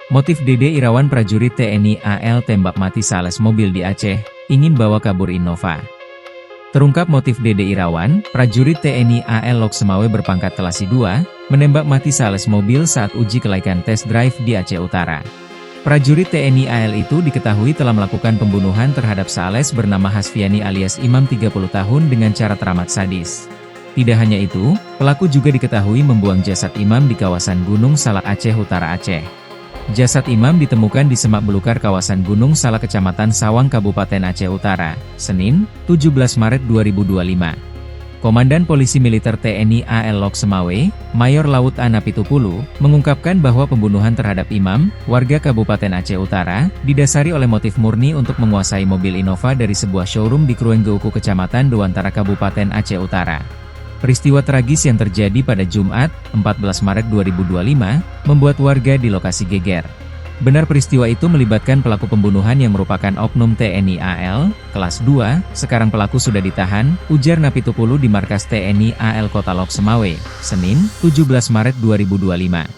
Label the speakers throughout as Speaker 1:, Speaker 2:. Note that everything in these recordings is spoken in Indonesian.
Speaker 1: Motif Dede Irawan prajurit TNI AL tembak mati sales mobil di Aceh, ingin bawa kabur Innova. Terungkap motif Dede Irawan, prajurit TNI AL Lok Semawe berpangkat Telasi 2, menembak mati sales mobil saat uji kelaikan test drive di Aceh Utara. Prajurit TNI AL itu diketahui telah melakukan pembunuhan terhadap Sales bernama Hasfiani alias Imam 30 tahun dengan cara teramat sadis. Tidak hanya itu, pelaku juga diketahui membuang jasad Imam di kawasan Gunung Salak Aceh Utara Aceh. Jasad Imam ditemukan di semak belukar kawasan Gunung Salak Kecamatan Sawang Kabupaten Aceh Utara, Senin, 17 Maret 2025. Komandan Polisi Militer TNI AL Lok Semawe, Mayor Laut Anapitupulu, mengungkapkan bahwa pembunuhan terhadap Imam, warga Kabupaten Aceh Utara, didasari oleh motif murni untuk menguasai mobil Innova dari sebuah showroom di Kruenggeuku Kecamatan Dewantara Kabupaten Aceh Utara. Peristiwa tragis yang terjadi pada Jumat, 14 Maret 2025, membuat warga di lokasi geger. Benar peristiwa itu melibatkan pelaku pembunuhan yang merupakan oknum TNI AL, kelas 2, sekarang pelaku sudah ditahan, ujar Napitupulu di markas TNI AL Kota Lok Semawe, Senin, 17 Maret 2025.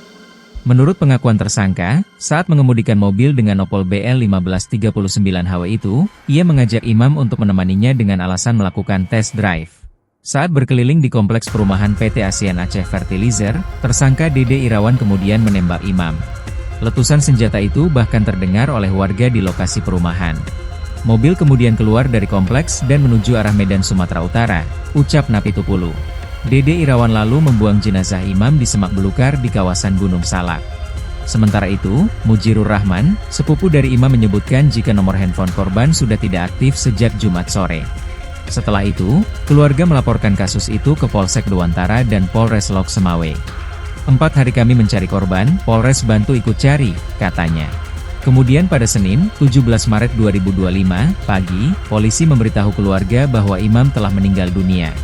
Speaker 1: Menurut pengakuan tersangka, saat mengemudikan mobil dengan Opel BL 1539HW itu, ia mengajak Imam untuk menemaninya dengan alasan melakukan test drive. Saat berkeliling di kompleks perumahan PT ASEAN Aceh Fertilizer, tersangka Dede Irawan kemudian menembak Imam. Letusan senjata itu bahkan terdengar oleh warga di lokasi perumahan. Mobil kemudian keluar dari kompleks dan menuju arah Medan Sumatera Utara, ucap Napitupulu. Dede Irawan lalu membuang jenazah Imam di semak belukar di kawasan Gunung Salak. Sementara itu, Mujirur Rahman, sepupu dari Imam menyebutkan jika nomor handphone korban sudah tidak aktif sejak Jumat sore. Setelah itu, keluarga melaporkan kasus itu ke Polsek Dewantara dan Polres Lok Semawe. 4 hari kami mencari korban, Polres bantu ikut cari, katanya. Kemudian pada Senin, 17 Maret 2025, pagi, polisi memberitahu keluarga bahwa Imam telah meninggal dunia.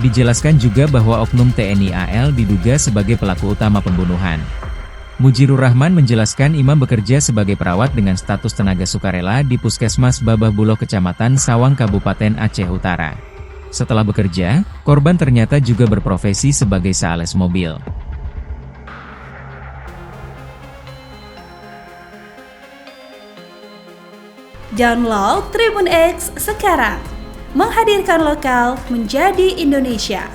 Speaker 1: Dijelaskan juga bahwa oknum TNI AL diduga sebagai pelaku utama pembunuhan. Mujirur Rahman menjelaskan Imam bekerja sebagai perawat dengan status tenaga sukarela di Puskesmas Babah Buloh Kecamatan Sawang Kabupaten Aceh Utara. Setelah bekerja, korban ternyata juga berprofesi sebagai sales mobil.
Speaker 2: Download Tribun X sekarang, menghadirkan lokal menjadi Indonesia.